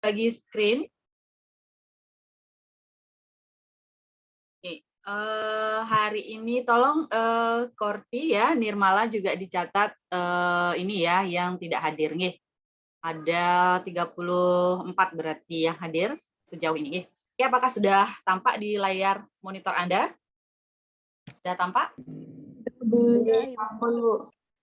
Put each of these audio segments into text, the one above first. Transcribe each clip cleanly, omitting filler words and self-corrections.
bagi screen. Oke, hari ini tolong Korti ya, Nirmala juga dicatat ini ya yang tidak hadir nih. Ada 34 berarti yang hadir sejauh ini. Oke, apakah sudah tampak di layar monitor Anda? Sudah tampak?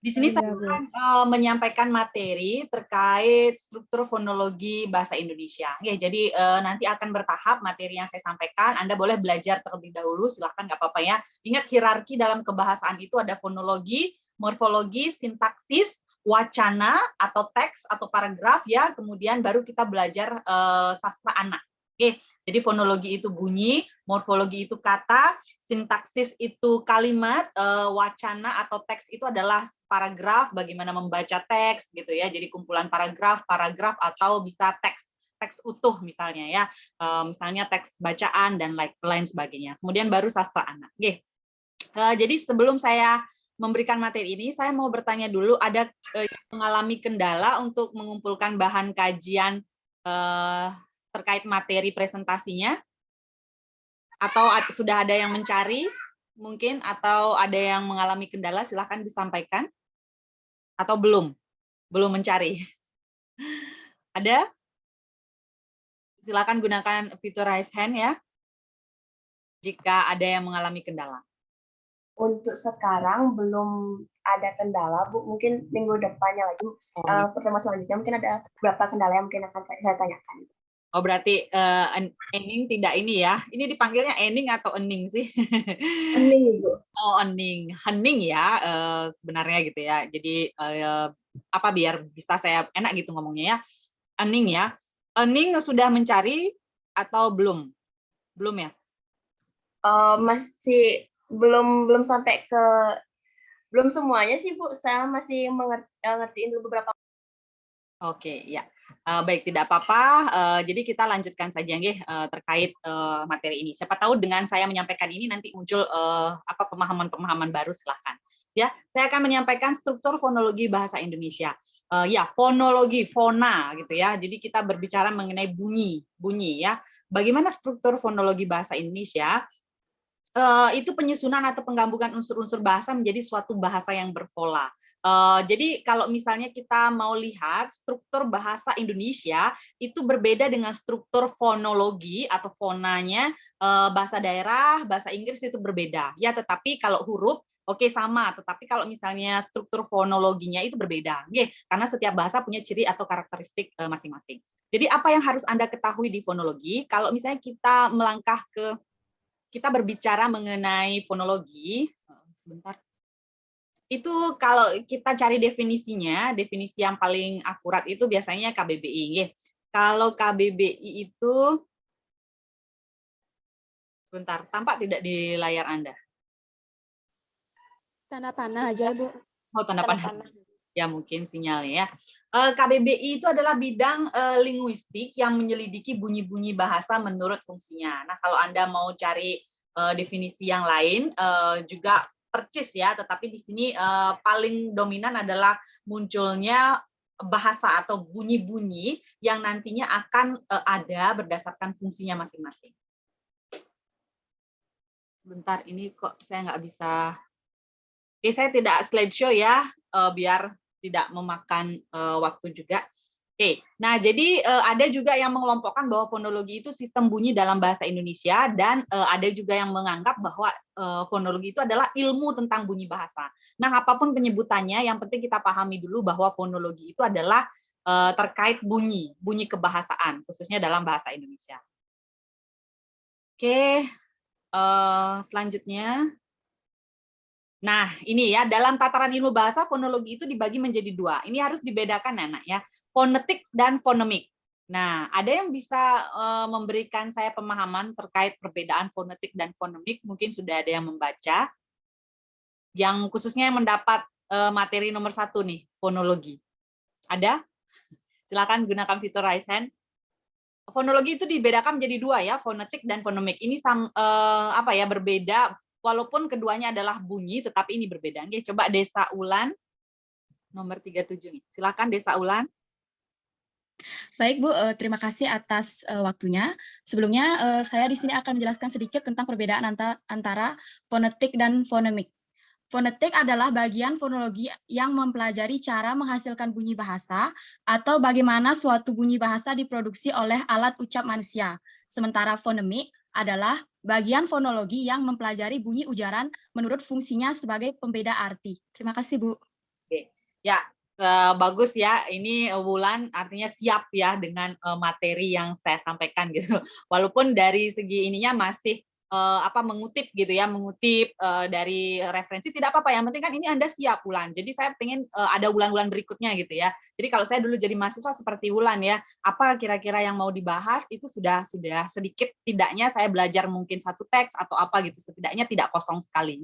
Di sini saya akan menyampaikan materi terkait struktur fonologi bahasa Indonesia. Ya, jadi nanti akan bertahap materi yang saya sampaikan. Anda boleh belajar terlebih dahulu, silahkan nggak apa-apa ya. Ingat hierarki dalam kebahasaan itu ada fonologi, morfologi, sintaksis, wacana atau teks atau paragraf ya. Kemudian baru kita belajar sastra anak. Oke, jadi fonologi itu bunyi, morfologi itu kata, sintaksis itu kalimat, wacana atau teks itu adalah paragraf, bagaimana membaca teks gitu ya. Jadi kumpulan paragraf atau bisa teks utuh misalnya ya. Misalnya teks bacaan dan lain sebagainya. Kemudian baru sastra anak. Oke. Jadi sebelum saya memberikan materi ini, saya mau bertanya dulu, ada yang mengalami kendala untuk mengumpulkan bahan kajian terkait materi presentasinya? Atau sudah ada yang mencari mungkin, atau ada yang mengalami kendala, silahkan disampaikan. Atau belum mencari? Ada? Silakan gunakan fitur raise hand ya, jika ada yang mengalami kendala. Untuk sekarang belum ada kendala, Bu. Mungkin minggu depannya lagi, pertemuan selanjutnya mungkin ada beberapa kendala yang mungkin akan saya tanyakan. Oh, berarti Ening tidak ini ya. Ini dipanggilnya Ening atau Ening sih? Ening, Bu. Oh, Ening. Hening ya sebenarnya gitu ya. Jadi apa biar bisa saya enak gitu ngomongnya ya. Ening ya. Ening sudah mencari atau belum? Belum ya? Masih belum sampai ke belum semuanya sih, Bu. Saya masih ngertiin dulu beberapa. Oke, ya. Baik, tidak apa-apa. Jadi kita lanjutkan saja nggih terkait materi ini. Siapa tahu dengan saya menyampaikan ini nanti muncul apa pemahaman-pemahaman baru, silahkan. Ya, saya akan menyampaikan struktur fonologi bahasa Indonesia. Ya, fonologi, fona gitu ya. Jadi kita berbicara mengenai bunyi ya. Bagaimana struktur fonologi bahasa Indonesia? Itu penyusunan atau penggabungan unsur-unsur bahasa menjadi suatu bahasa yang berpola. Jadi kalau misalnya kita mau lihat struktur bahasa Indonesia itu berbeda dengan struktur fonologi atau fonanya bahasa daerah, bahasa Inggris itu berbeda. Ya, tetapi kalau huruf oke sama, tetapi kalau misalnya struktur fonologinya itu berbeda. Oke, karena setiap bahasa punya ciri atau karakteristik masing-masing. Jadi apa yang harus Anda ketahui di fonologi? Kalau misalnya kita melangkah kita berbicara mengenai fonologi, sebentar. Itu kalau kita cari definisinya, definisi yang paling akurat itu biasanya KBBI. Kalau KBBI itu, sebentar, tampak tidak di layar Anda? Tanda panah aja, Bu. Oh, tanda panah. Ya, mungkin sinyalnya ya. KBBI itu adalah bidang linguistik yang menyelidiki bunyi-bunyi bahasa menurut fungsinya. Nah, kalau Anda mau cari definisi yang lain, juga percis ya, tetapi di sini paling dominan adalah munculnya bahasa atau bunyi-bunyi yang nantinya akan ada berdasarkan fungsinya masing-masing. Bentar, ini kok saya nggak bisa. Oke, saya tidak slideshow ya, biar tidak memakan waktu juga. Oke, nah jadi ada juga yang mengelompokkan bahwa fonologi itu sistem bunyi dalam bahasa Indonesia, dan ada juga yang menganggap bahwa fonologi itu adalah ilmu tentang bunyi bahasa. Nah, apapun penyebutannya, yang penting kita pahami dulu bahwa fonologi itu adalah terkait bunyi kebahasaan, khususnya dalam bahasa Indonesia. Oke, selanjutnya. Nah, ini ya, dalam tataran ilmu bahasa, fonologi itu dibagi menjadi dua. Ini harus dibedakan, anak ya, fonetik dan fonemik. Nah, ada yang bisa memberikan saya pemahaman terkait perbedaan fonetik dan fonemik? Mungkin sudah ada yang membaca, yang khususnya yang mendapat materi nomor 1 nih, fonologi. Ada? Silakan gunakan fitur raise hand. Fonologi itu dibedakan menjadi dua ya, fonetik dan fonemik. Ini apa ya, berbeda. Walaupun keduanya adalah bunyi, tetapi ini berbeda. Oke, coba Desa Ulan, nomor 37 nih. Silakan Desa Ulan. Baik Bu, terima kasih atas waktunya. Sebelumnya saya di sini akan menjelaskan sedikit tentang perbedaan antara fonetik dan fonemik. Fonetik adalah bagian fonologi yang mempelajari cara menghasilkan bunyi bahasa atau bagaimana suatu bunyi bahasa diproduksi oleh alat ucap manusia. Sementara fonemik adalah bagian fonologi yang mempelajari bunyi ujaran menurut fungsinya sebagai pembeda arti. Terima kasih, Bu. Oke. Ya, bagus ya. Ini Wulan artinya siap ya dengan materi yang saya sampaikan gitu. Walaupun dari segi ininya masih mengutip gitu ya, mengutip dari referensi tidak apa-apa. Yang penting kan ini Anda siap Wulan. Jadi saya pengen ada bulan-bulan berikutnya gitu ya. Jadi kalau saya dulu jadi mahasiswa seperti Wulan ya, apa kira-kira yang mau dibahas itu sudah sedikit tidaknya saya belajar mungkin satu teks atau apa gitu, setidaknya tidak kosong sekali.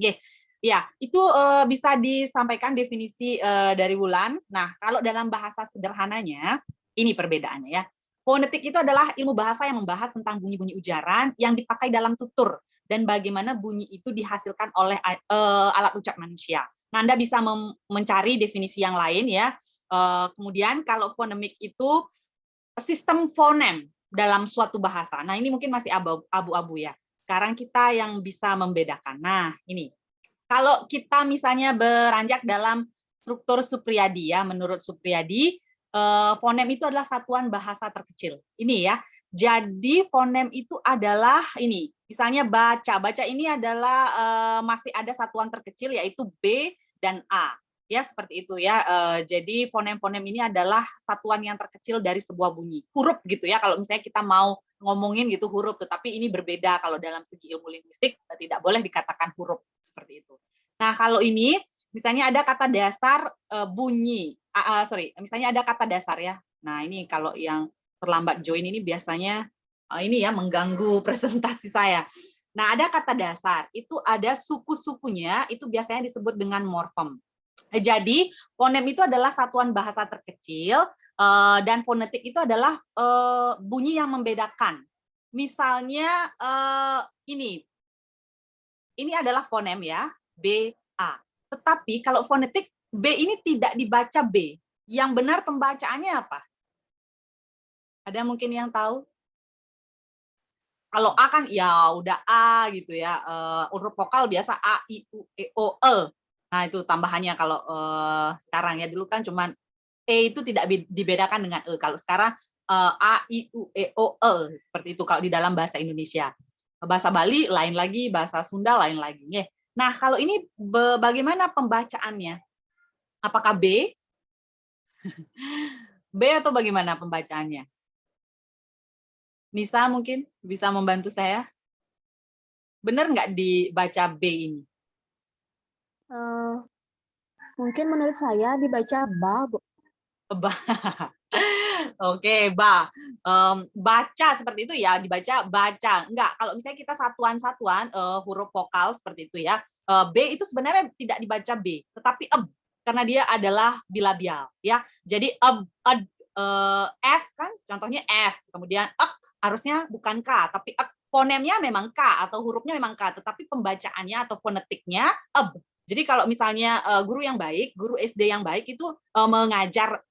Ya, itu bisa disampaikan definisi dari Wulan. Nah, kalau dalam bahasa sederhananya, ini perbedaannya ya. Fonetik itu adalah ilmu bahasa yang membahas tentang bunyi-bunyi ujaran yang dipakai dalam tutur dan bagaimana bunyi itu dihasilkan oleh alat ucap manusia. Nah, Anda bisa mencari definisi yang lain ya. Kemudian kalau fonemik itu sistem fonem dalam suatu bahasa. Nah, ini mungkin masih abu-abu ya. Sekarang kita yang bisa membedakan. Nah, ini kalau kita misalnya beranjak dalam struktur Supriyadi ya, menurut Supriyadi, fonem itu adalah satuan bahasa terkecil. Ini ya. Jadi fonem itu adalah ini, misalnya baca. Baca ini adalah masih ada satuan terkecil yaitu B dan A. Ya, seperti itu ya. Jadi fonem-fonem ini adalah satuan yang terkecil dari sebuah bunyi. Huruf gitu ya, kalau misalnya kita mau ngomongin gitu huruf, tetapi ini berbeda kalau dalam segi ilmu linguistik tidak boleh dikatakan huruf seperti itu. Nah, kalau ini misalnya ada kata dasar bunyi, misalnya ada kata dasar ya. Nah, ini kalau yang terlambat join ini biasanya ini ya mengganggu presentasi saya. Nah, ada kata dasar, itu ada suku-sukunya, itu biasanya disebut dengan morfem. Jadi, fonem itu adalah satuan bahasa terkecil, dan fonetik itu adalah bunyi yang membedakan. Misalnya ini adalah fonem ya, B, A. Tetapi kalau fonetik, B ini tidak dibaca B. Yang benar pembacaannya apa? Ada mungkin yang tahu? Kalau A kan ya udah A gitu ya, huruf vokal biasa A, I, U, E, O, E. Nah itu tambahannya kalau sekarang ya, dulu kan cuman E itu tidak dibedakan dengan E. Kalau sekarang A, I, U, E, O, E. Seperti itu kalau di dalam bahasa Indonesia. Bahasa Bali lain lagi, bahasa Sunda lain lagi. Nah kalau ini bagaimana pembacaannya? Apakah B? B atau bagaimana pembacaannya? Nisa mungkin bisa membantu saya? Benar nggak dibaca B ini? Mungkin menurut saya dibaca ba, Bu. Ba. Oke, baca seperti itu ya, dibaca baca. Enggak, kalau misalnya kita satuan-satuan huruf vokal seperti itu ya. B itu sebenarnya tidak dibaca B, tetapi karena dia adalah bilabial ya. Jadi F kan contohnya F, kemudian harusnya bukan K, tapi fonemnya memang K atau hurufnya memang K, tetapi pembacaannya atau fonetiknya Jadi kalau misalnya guru yang baik, guru SD yang baik itu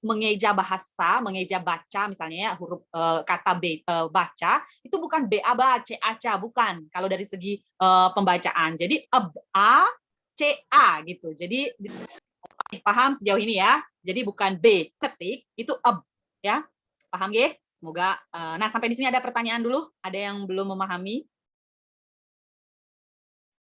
mengeja bahasa, mengeja baca misalnya ya huruf kata B baca itu bukan B A B A C A C A, bukan kalau dari segi pembacaan. Jadi A C A gitu. Jadi paham sejauh ini ya. Jadi bukan B ketik itu ya. Paham ya? Semoga nah sampai di sini ada pertanyaan dulu, ada yang belum memahami?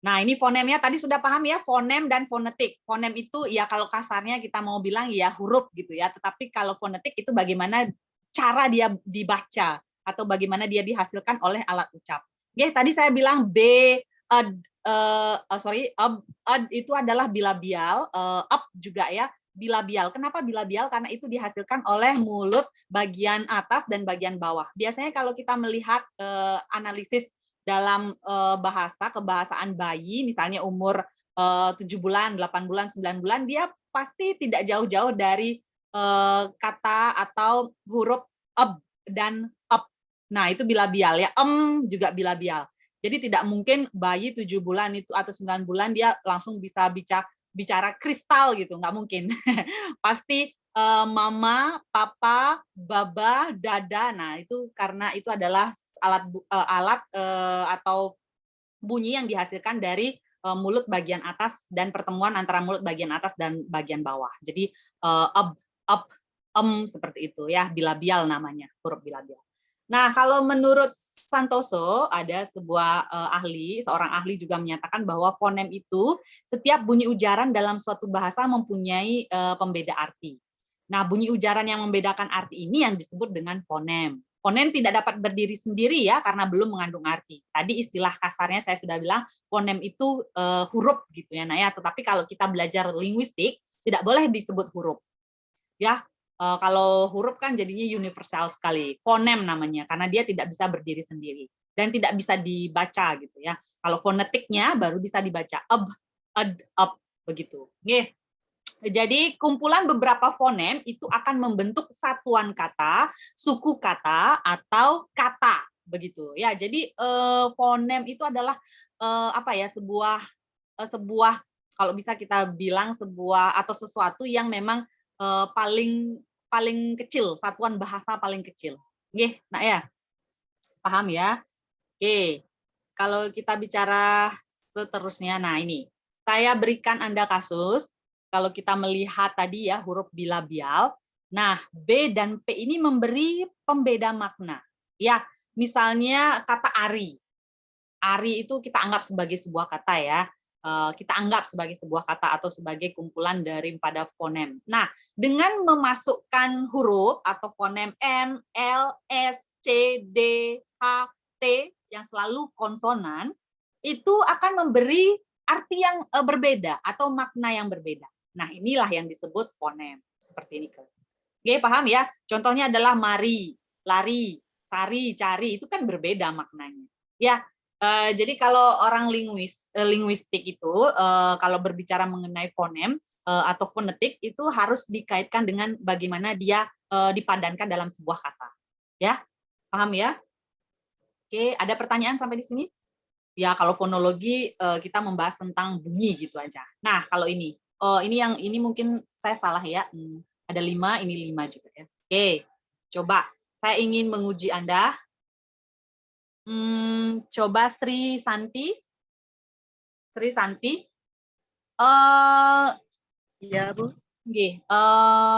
Nah, ini fonemnya tadi sudah paham ya, fonem dan fonetik. Fonem itu ya kalau kasarnya kita mau bilang ya huruf gitu ya, tetapi kalau fonetik itu bagaimana cara dia dibaca atau bagaimana dia dihasilkan oleh alat ucap. Ya, tadi saya bilang B, itu adalah bilabial, up juga ya, bilabial. Kenapa bilabial? Karena itu dihasilkan oleh mulut bagian atas dan bagian bawah. Biasanya kalau kita melihat analisis dalam bahasa kebahasaan bayi, misalnya umur 7 bulan, 8 bulan, 9 bulan, dia pasti tidak jauh-jauh dari kata atau huruf dan up. Nah, itu bilabial ya. Juga bilabial. Jadi tidak mungkin bayi 7 bulan itu atau 9 bulan dia langsung bisa bicara kristal gitu, nggak mungkin. Pasti mama, papa, baba, dada. Nah, itu karena itu adalah alat atau bunyi yang dihasilkan dari mulut bagian atas dan pertemuan antara mulut bagian atas dan bagian bawah. Jadi up, seperti itu ya, bilabial namanya, huruf bilabial. Nah, kalau menurut Santoso ada seorang ahli juga menyatakan bahwa fonem itu setiap bunyi ujaran dalam suatu bahasa mempunyai pembeda arti. Nah, bunyi ujaran yang membedakan arti ini yang disebut dengan fonem. Fonem tidak dapat berdiri sendiri ya karena belum mengandung arti. Tadi istilah kasarnya saya sudah bilang fonem itu huruf gitu ya. Nah ya, tetapi kalau kita belajar linguistik tidak boleh disebut huruf. Ya, kalau huruf kan jadinya universal sekali. Fonem namanya karena dia tidak bisa berdiri sendiri dan tidak bisa dibaca gitu ya. Kalau fonetiknya baru bisa dibaca ab begitu. Nggih. Jadi kumpulan beberapa fonem itu akan membentuk satuan kata, suku kata, atau kata begitu ya. Jadi fonem itu adalah apa ya, sebuah kalau bisa kita bilang sebuah atau sesuatu yang memang paling kecil, satuan bahasa paling kecil. Nggih, nah ya. Paham ya? Oke. Kalau kita bicara seterusnya, nah ini. Saya berikan Anda kasus. Kalau kita melihat tadi ya huruf bilabial, nah B dan P ini memberi pembeda makna. Ya, misalnya kata ari. Ari itu kita anggap sebagai sebuah kata ya. Kita anggap sebagai sebuah kata atau sebagai kumpulan daripada fonem. Nah, dengan memasukkan huruf atau fonem M, L, S, C, D, H, T yang selalu konsonan, itu akan memberi arti yang berbeda atau makna yang berbeda. Nah, inilah yang disebut fonem. Seperti ini. Oke, paham ya? Contohnya adalah mari, lari, sari, cari, itu kan berbeda maknanya. Ya, jadi kalau orang linguistik itu, kalau berbicara mengenai fonem atau fonetik, itu harus dikaitkan dengan bagaimana dia dipadankan dalam sebuah kata. Ya, paham ya? Oke, ada pertanyaan sampai di sini? Ya, kalau fonologi kita membahas tentang bunyi gitu aja. Nah, kalau ini mungkin saya salah ya. Ada 5, ini 5 juga ya. Oke, coba saya ingin menguji Anda. Coba Sri Santi. Sri Santi. Ya, Bu.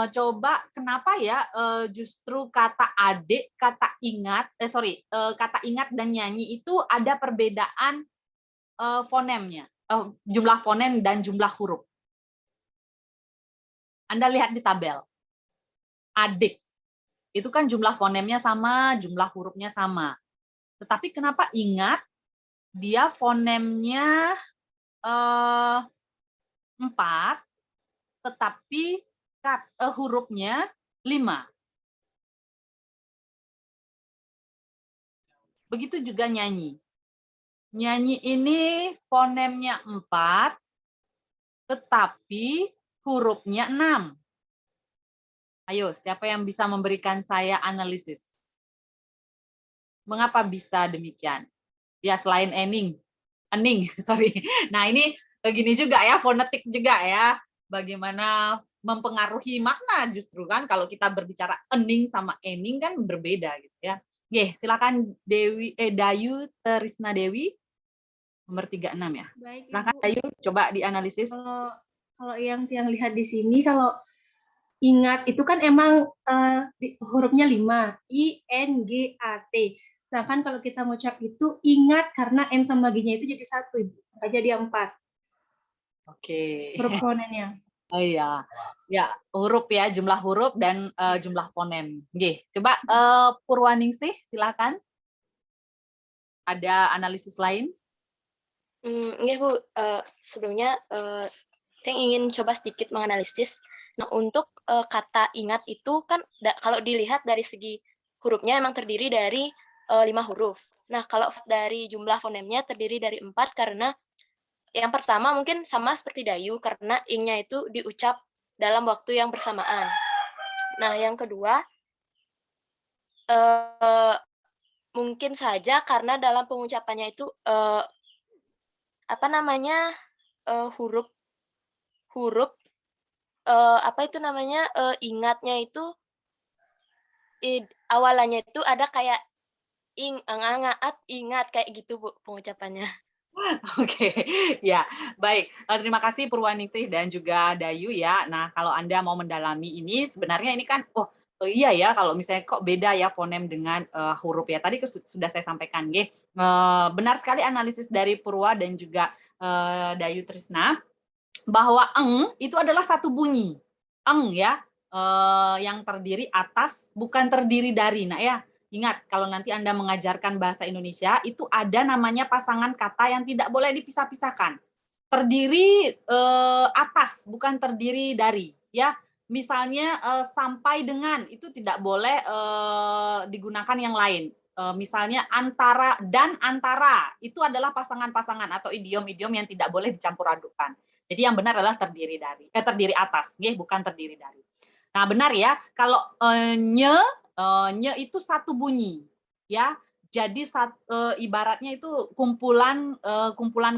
Coba kenapa ya justru kata adik, kata ingat, kata ingat dan nyanyi itu ada perbedaan fonemnya, jumlah fonem dan jumlah huruf. Anda lihat di tabel. Adik, itu kan jumlah fonemnya sama, jumlah hurufnya sama. Tetapi kenapa ingat, dia fonemnya 4, tetapi hurufnya 5. Begitu juga nyanyi. Nyanyi ini fonemnya 4, tetapi hurufnya 6. Ayo, siapa yang bisa memberikan saya analisis? Mengapa bisa demikian? Ya, selain ening, sorry. Nah, ini begini juga ya, fonetik juga ya. Bagaimana mempengaruhi makna justru kan kalau kita berbicara ening sama ening kan berbeda gitu ya. Oke, silakan Dayu Trisna Dewi nomor 36 ya. Baik, silakan Ibu. Dayu, coba dianalisis. Kalau yang lihat di sini, kalau ingat itu kan emang hurufnya 5, I, N, G, A, T. Sedangkan kalau kita ngucap itu ingat karena N sama G-nya itu jadi 1, Ibu. Maka jadi 4. Oke. Huruf fonennya. Oh iya. Ya, huruf ya, jumlah huruf dan jumlah fonem. Oke, coba Purwaningsih silakan. Ada analisis lain? Iya, Bu. Sebelumnya saya ingin coba sedikit menganalisis. Nah, untuk kata ingat itu kan kalau dilihat dari segi hurufnya emang terdiri dari 5 huruf. Nah, kalau dari jumlah fonemnya terdiri dari 4 karena yang pertama mungkin sama seperti Dayu karena ing-nya itu diucap dalam waktu yang bersamaan. Nah, yang kedua mungkin saja karena dalam pengucapannya itu huruf apa itu namanya, ingatnya itu awalannya itu ada kayak ingat kayak gitu Bu pengucapannya. Oke, ya, baik. Terima kasih Purwaningsih dan juga Dayu ya. Nah, kalau Anda mau mendalami ini, sebenarnya ini kan, iya ya, kalau misalnya kok beda ya fonem dengan huruf ya. Tadi sudah saya sampaikan, nggih. Benar sekali analisis dari Purwa dan juga Dayu Trisna, bahwa eng itu adalah satu bunyi. Eng ya, yang terdiri atas, bukan terdiri dari. Nah ya, ingat, kalau nanti Anda mengajarkan bahasa Indonesia, itu ada namanya pasangan kata yang tidak boleh dipisah-pisahkan. Terdiri atas, bukan terdiri dari. Ya, misalnya sampai dengan, itu tidak boleh digunakan yang lain. Misalnya antara dan antara, itu adalah pasangan-pasangan atau idiom-idiom yang tidak boleh dicampur adukan. Jadi yang benar adalah terdiri atas, bukan terdiri dari. Nah, benar ya, kalau nye itu satu bunyi, ya. Jadi ibaratnya itu kumpulan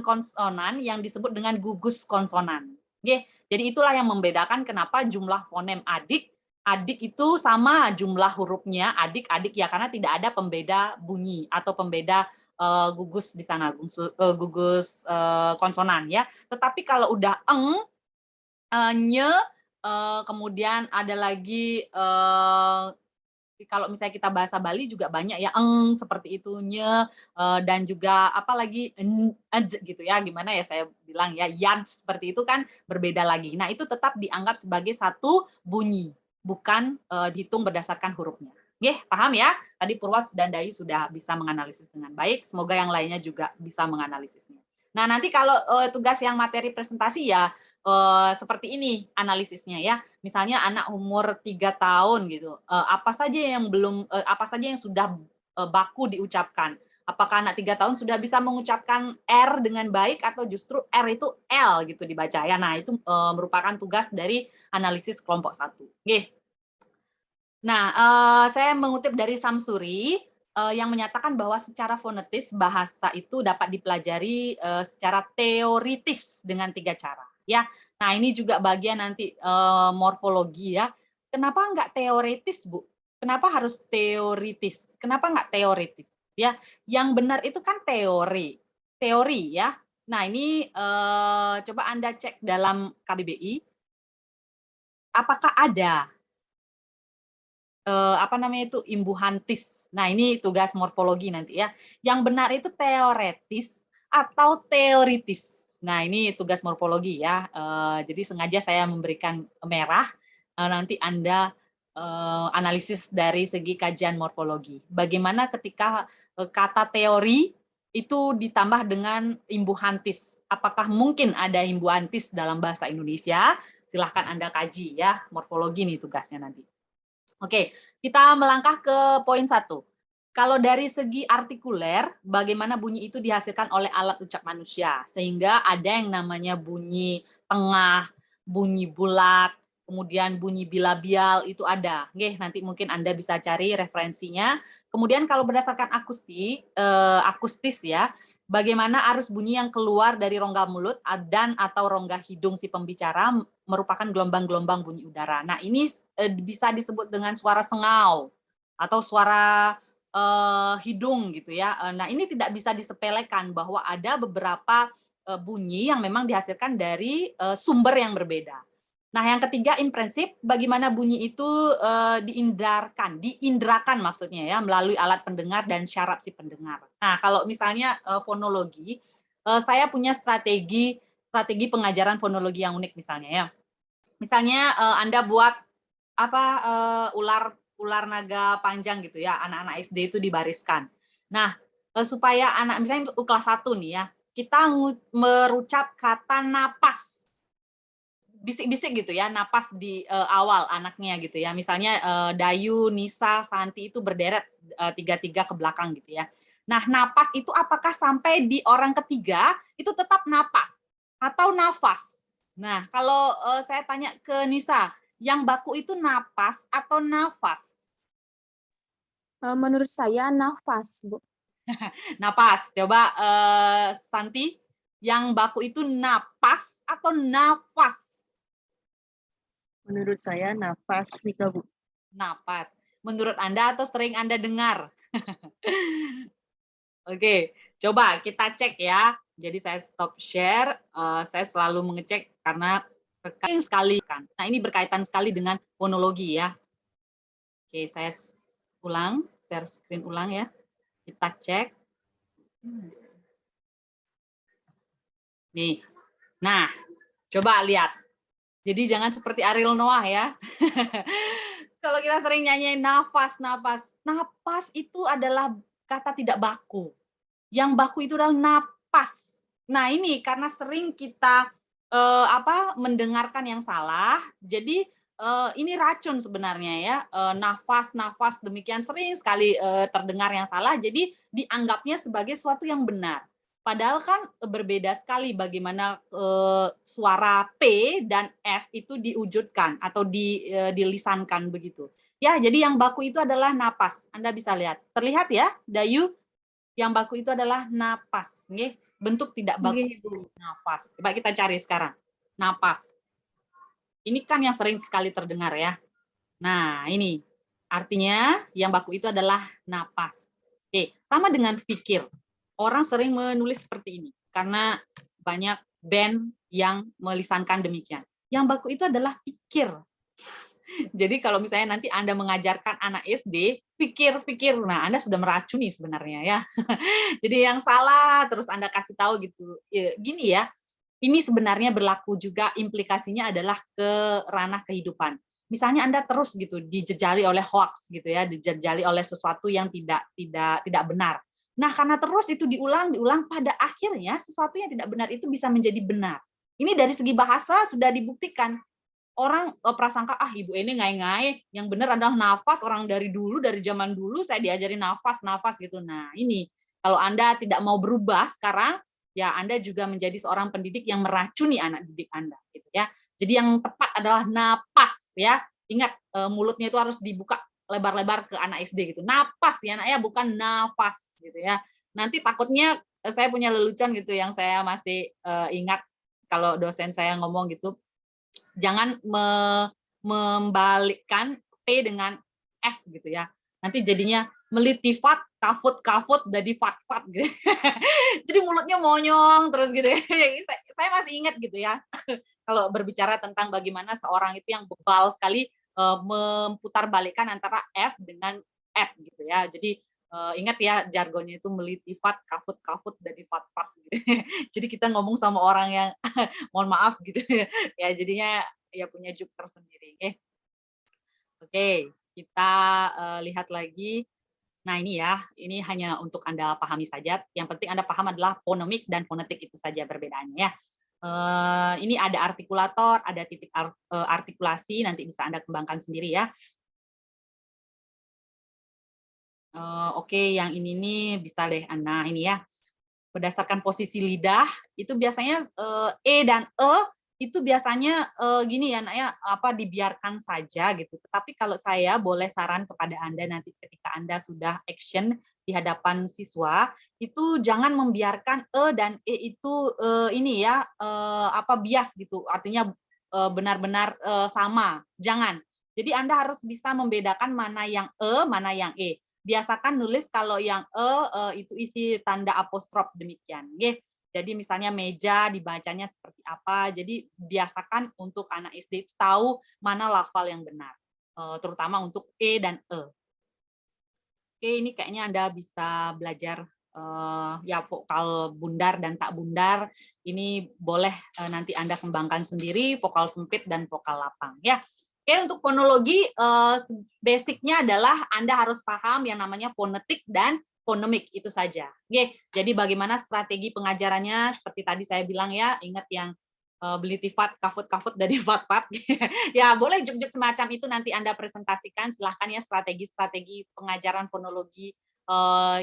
konsonan yang disebut dengan gugus konsonan. Jadi itulah yang membedakan kenapa jumlah fonem adik itu sama jumlah hurufnya adik ya, karena tidak ada pembeda bunyi atau pembeda gugus di sana, gugus konsonan ya. Tetapi kalau udah nye, kemudian ada lagi kalau misalnya kita bahasa Bali juga banyak ya seperti itu, nye, dan juga apalagi gitu ya, gimana ya saya bilang ya, yan seperti itu kan berbeda lagi. Nah, itu tetap dianggap sebagai satu bunyi, bukan dihitung berdasarkan hurufnya. Paham ya? Tadi Purwa dan Dayu sudah bisa menganalisis dengan baik, semoga yang lainnya juga bisa menganalisisnya. Nah, nanti kalau tugas yang materi presentasi ya seperti ini analisisnya ya. Misalnya anak umur 3 tahun gitu, apa saja yang sudah baku diucapkan. Apakah anak 3 tahun sudah bisa mengucapkan R dengan baik atau justru R itu L gitu dibaca ya. Nah, itu merupakan tugas dari analisis kelompok 1. Nah, saya mengutip dari Samsuri yang menyatakan bahwa secara fonetis bahasa itu dapat dipelajari secara teoritis dengan 3 cara ya. Nah, ini juga bagian nanti morfologi ya. Kenapa enggak teoritis, Bu? Kenapa harus teoritis? Kenapa enggak teoritis? Ya, yang benar itu kan teori ya. Nah, ini coba Anda cek dalam KBBI, apakah ada imbuhantis. Nah, ini tugas morfologi nanti ya. Yang benar itu teoretis atau teoritis. Nah, ini tugas morfologi ya. Jadi sengaja saya memberikan merah. Nanti Anda analisis dari segi kajian morfologi. Bagaimana ketika kata teori itu ditambah dengan imbuhantis. Apakah mungkin ada imbuhantis dalam bahasa Indonesia? Silahkan Anda kaji ya. Morfologi nih tugasnya nanti. Oke, kita melangkah ke poin 1. Kalau dari segi artikuler, bagaimana bunyi itu dihasilkan oleh alat ucap manusia, sehingga ada yang namanya bunyi tengah, bunyi bulat, kemudian bunyi bilabial itu ada. Nanti mungkin Anda bisa cari referensinya. Kemudian kalau berdasarkan akustis ya, bagaimana arus bunyi yang keluar dari rongga mulut dan atau rongga hidung si pembicara merupakan gelombang-gelombang bunyi udara. Nah, ini bisa disebut dengan suara sengau atau suara hidung gitu ya. Nah, ini tidak bisa disepelekan bahwa ada beberapa bunyi yang memang dihasilkan dari sumber yang berbeda. Nah, yang ketiga imprensif, bagaimana bunyi itu diindrakan maksudnya ya, melalui alat pendengar dan syaraf si pendengar. Nah, kalau misalnya fonologi, saya punya strategi pengajaran fonologi yang unik misalnya ya. Misalnya Anda buat ular naga panjang gitu ya, anak-anak SD itu dibariskan. Nah, supaya anak misalnya untuk kelas 1 nih ya, kita merucap kata napas. Bisik-bisik gitu ya, napas di awal anaknya gitu ya. Misalnya Dayu, Nisa, Santi itu berderet 3-3 ke belakang gitu ya. Nah, napas itu apakah sampai di orang ketiga itu tetap napas atau nafas? Nah, kalau saya tanya ke Nisa, yang baku itu napas atau nafas? Menurut saya nafas, Bu. Napas. Coba Santi, yang baku itu napas atau nafas? Menurut saya nafas nih Kak, Bu. Napas. Menurut Anda atau sering Anda dengar? Oke, coba kita cek ya. Jadi saya stop share. Saya selalu mengecek karena berkaitan sekali kan. Nah, ini berkaitan sekali dengan fonologi ya. Oke, saya ulang, share screen ulang ya. Kita cek. Nih. Nah, coba lihat. Jadi jangan seperti Ariel Noah ya. Kalau kita sering nyanyi nafas, nafas. Napas itu adalah kata tidak baku. Yang baku itu adalah napas. Nah, ini karena sering kita mendengarkan yang salah, jadi ini racun sebenarnya ya. Nafas, nafas demikian sering sekali terdengar yang salah, jadi dianggapnya sebagai sesuatu yang benar. Padahal kan berbeda sekali bagaimana suara P dan F itu diwujudkan atau dilisankan begitu. Ya, jadi yang baku itu adalah napas. Anda bisa lihat. Terlihat ya, Dayu? Yang baku itu adalah napas. Nggih, bentuk tidak baku itu napas. Coba kita cari sekarang. Napas. Ini kan yang sering sekali terdengar ya. Nah, ini artinya yang baku itu adalah napas. Oke, sama dengan pikir. Orang sering menulis seperti ini karena banyak band yang melisankan demikian. Yang baku itu adalah pikir. Jadi kalau misalnya nanti Anda mengajarkan anak SD, pikir-pikir, nah Anda sudah meracuni sebenarnya ya. Jadi yang salah terus Anda kasih tahu gitu. Ya, gini ya, ini sebenarnya berlaku juga implikasinya adalah ke ranah kehidupan. Misalnya Anda terus gitu dijejali oleh hoax gitu ya, dijejali oleh sesuatu yang tidak benar. Nah, karena terus itu diulang pada akhirnya sesuatu yang tidak benar itu bisa menjadi benar. Ini dari segi bahasa sudah dibuktikan. Orang prasangka ibu ini ngai-ngai, yang benar adalah nafas. Orang dari zaman dulu saya diajari nafas gitu. Nah, ini kalau Anda tidak mau berubah sekarang, ya Anda juga menjadi seorang pendidik yang meracuni anak didik Anda gitu ya. Jadi yang tepat adalah napas ya. Ingat mulutnya itu harus dibuka lebar-lebar ke anak SD gitu. Napas ya anak ya, bukan nafas gitu ya. Nanti takutnya saya punya lelucon gitu yang saya masih ingat kalau dosen saya ngomong gitu. Jangan membalikkan P dengan F gitu ya. Nanti jadinya melitifat, kafut jadi fat gitu. Jadi mulutnya monyong terus gitu ya. Saya masih ingat gitu ya. Kalau berbicara tentang bagaimana seorang itu yang bebal sekali memutarbalikkan antara F dengan F gitu ya. Jadi ingat ya jargonnya itu melitifat, kafut jadi fat gitu. Jadi kita ngomong sama orang yang mohon maaf gitu ya, jadinya ya punya juk tersendiri. Oke, kita lihat lagi. Nah ini ya, ini hanya untuk Anda pahami saja. Yang penting Anda paham adalah fonemik dan fonetik, itu saja perbedaannya ya. Ini ada artikulator, ada titik artikulasi, nanti bisa Anda kembangkan sendiri ya. Oke, yang ini nih bisa deh, nah ini ya. Berdasarkan posisi lidah, itu biasanya E dan E itu biasanya gini ya, dibiarkan saja gitu. Tetapi kalau saya boleh saran kepada Anda nanti ketika Anda sudah action di hadapan siswa, itu jangan membiarkan E dan E itu bias gitu, artinya benar-benar sama. Jangan. Jadi Anda harus bisa membedakan mana yang E, mana yang E. Biasakan nulis kalau yang itu isi tanda apostrof demikian. Jadi misalnya meja dibacanya seperti apa. Jadi biasakan untuk anak SD itu tahu mana lafal yang benar, terutama untuk E dan E. Oke, ini kayaknya Anda bisa belajar ya vokal bundar dan tak bundar. Ini boleh nanti Anda kembangkan sendiri, vokal sempit dan vokal lapang ya. Oke, untuk fonologi basicnya adalah Anda harus paham yang namanya fonetik dan fonemik, itu saja. Oke, jadi bagaimana strategi pengajarannya seperti tadi saya bilang ya, ingat yang belitifat, kafut dari fat. Ya, boleh juk-juk semacam itu nanti Anda presentasikan, silahkan ya strategi pengajaran fonologi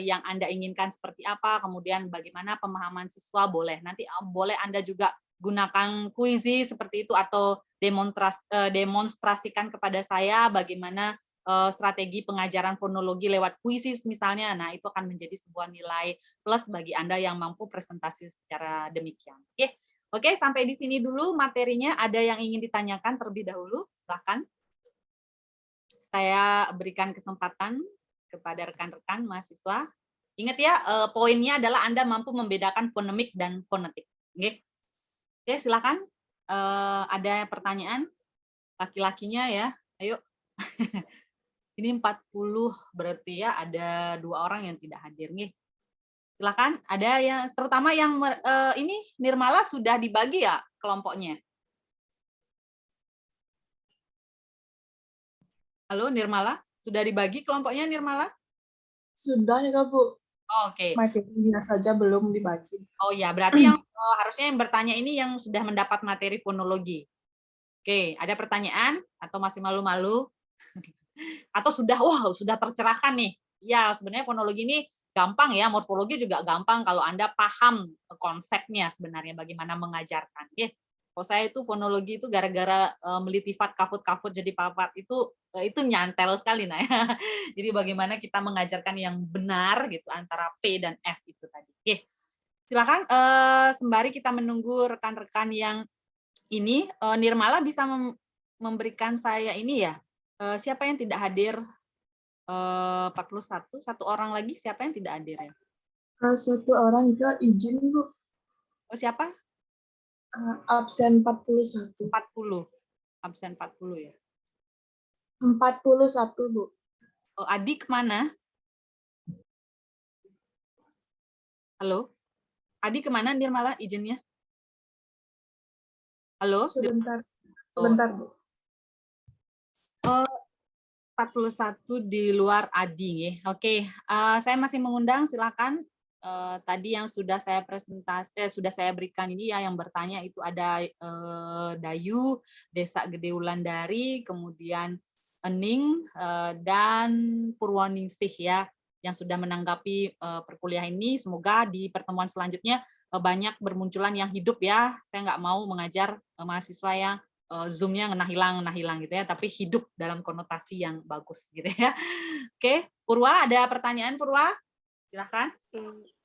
yang Anda inginkan seperti apa, kemudian bagaimana pemahaman siswa, boleh. Nanti boleh Anda juga gunakan kuisi seperti itu atau demonstrasikan kepada saya bagaimana strategi pengajaran fonologi lewat kuisi misalnya. Nah, itu akan menjadi sebuah nilai plus bagi Anda yang mampu presentasi secara demikian. Oke. Oke, sampai di sini dulu materinya. Ada yang ingin ditanyakan terlebih dahulu? Silakan. Saya berikan kesempatan kepada rekan-rekan mahasiswa. Ingat ya, poinnya adalah Anda mampu membedakan fonemik dan fonetik. Oke, silakan. Ada pertanyaan? Laki-lakinya ya, ayo. Ini 40 berarti ya ada 2 orang yang tidak hadir. Silakan, ada yang terutama yang ini Nirmala sudah dibagi ya kelompoknya. Halo Nirmala, sudah dibagi kelompoknya Nirmala? Sudah ya Kak, Bu. Oke. Materinya saja belum dibagi. Oh ya, berarti yang harusnya yang bertanya ini yang sudah mendapat materi fonologi. Oke, ada pertanyaan atau masih malu-malu? Atau sudah, wah sudah tercerahkan nih. Ya, sebenarnya fonologi ini gampang ya, morfologi juga gampang kalau Anda paham konsepnya sebenarnya bagaimana mengajarkan. Kalau saya itu fonologi itu gara-gara melitifat kafut-kafut jadi papat itu nyantel sekali nah ya. Jadi bagaimana kita mengajarkan yang benar gitu antara P dan F itu tadi. Silakan sembari kita menunggu rekan-rekan yang ini Nirmala bisa memberikan saya ini ya. Siapa yang tidak hadir? 41, satu orang lagi siapa yang tidak hadir ya? Satu orang itu izin, Bu. Oh, siapa? Absen 41. 40. Absen 40 ya. 41, Bu. Oh, Adi kemana? Halo? Adi kemana Nirmala izinnya? Halo? Sebentar, Bu. 41 di luar Adi ya. Oke, saya masih mengundang, silakan. Tadi yang sudah saya sudah saya berikan ini ya, yang bertanya itu ada Dayu, Desa Gede Wulandari, kemudian Ening dan Purwoningsih ya, yang sudah menanggapi perkuliahan ini. Semoga di pertemuan selanjutnya banyak bermunculan yang hidup ya. Saya nggak mau mengajar mahasiswa yang Zoom-nya ngena hilang gitu ya, tapi hidup dalam konotasi yang bagus gitu ya. Oke, Purwa, ada pertanyaan Purwa? Silahkan.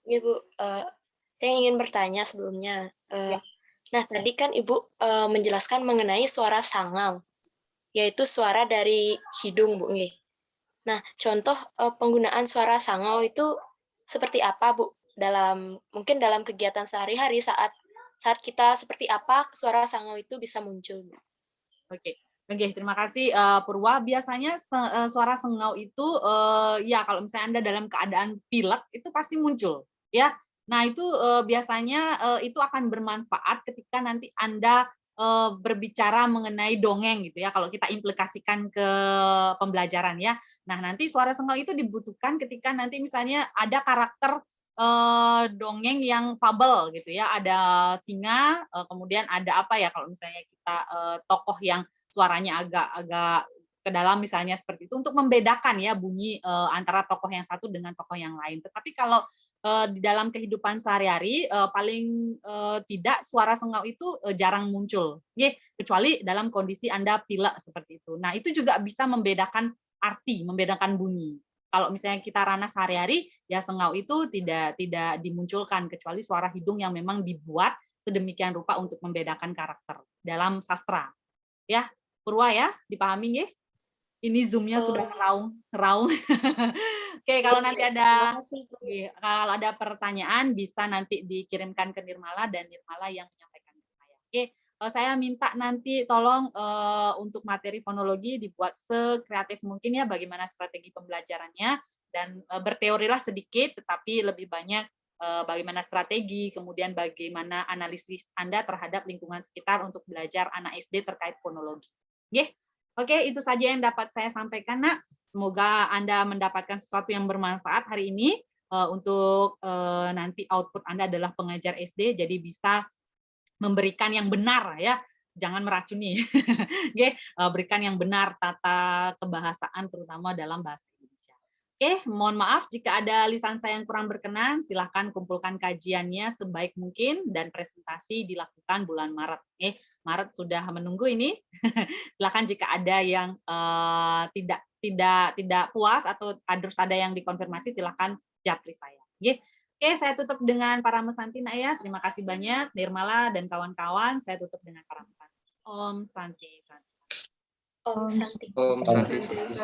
Ya Bu, saya ingin bertanya sebelumnya. Nah, tadi kan Ibu menjelaskan mengenai suara sangau, yaitu suara dari hidung, Bu. Nah, contoh penggunaan suara sangau itu seperti apa, Bu? Mungkin dalam kegiatan sehari-hari saat kita seperti apa suara sangau itu bisa muncul, Bu? Oke. Oke, terima kasih Purwa. Biasanya suara sengau itu ya kalau misalnya Anda dalam keadaan pilek itu pasti muncul ya. Nah, itu biasanya itu akan bermanfaat ketika nanti Anda berbicara mengenai dongeng gitu ya. Kalau kita implikasikan ke pembelajaran ya. Nah, nanti suara sengau itu dibutuhkan ketika nanti misalnya ada karakter dongeng yang fabel gitu ya, ada singa, kemudian ada apa ya kalau misalnya kita tokoh yang suaranya agak ke dalam misalnya seperti itu untuk membedakan ya bunyi antara tokoh yang satu dengan tokoh yang lain. Tetapi kalau di dalam kehidupan sehari-hari paling tidak suara sengau itu jarang muncul, kecuali dalam kondisi Anda pilek seperti itu. Nah, itu juga bisa membedakan arti, membedakan bunyi. Kalau misalnya kita ranah sehari-hari, ya sengau itu tidak dimunculkan kecuali suara hidung yang memang dibuat sedemikian rupa untuk membedakan karakter dalam sastra. Ya, Purwa ya, dipahami ya? Ini Zoom-nya sudah ngeraung. Oke, kalau nanti ada pertanyaan bisa nanti dikirimkan ke Nirmala dan Nirmala yang menyampaikan ke saya. Oke. Saya minta nanti tolong untuk materi fonologi dibuat sekreatif mungkin ya bagaimana strategi pembelajarannya dan berteorilah sedikit tetapi lebih banyak bagaimana strategi kemudian bagaimana analisis Anda terhadap lingkungan sekitar untuk belajar anak SD terkait fonologi. Oke, itu saja yang dapat saya sampaikan Nak. Semoga Anda mendapatkan sesuatu yang bermanfaat hari ini untuk nanti output Anda adalah pengajar SD jadi bisa memberikan yang benar ya, jangan meracuni. Berikan yang benar tata kebahasaan terutama dalam bahasa Indonesia. Mohon maaf jika ada lisan saya yang kurang berkenan, silahkan kumpulkan kajiannya sebaik mungkin dan presentasi dilakukan bulan Maret. Maret sudah menunggu ini. Silahkan jika ada yang tidak puas atau harus ada yang dikonfirmasi, silahkan japri saya. Oke, saya tutup dengan Paramesanti, Nak ya. Terima kasih banyak, Nirmala dan kawan-kawan. Saya tutup dengan Paramesanti. Om Santi. Om Santi. Om Santi.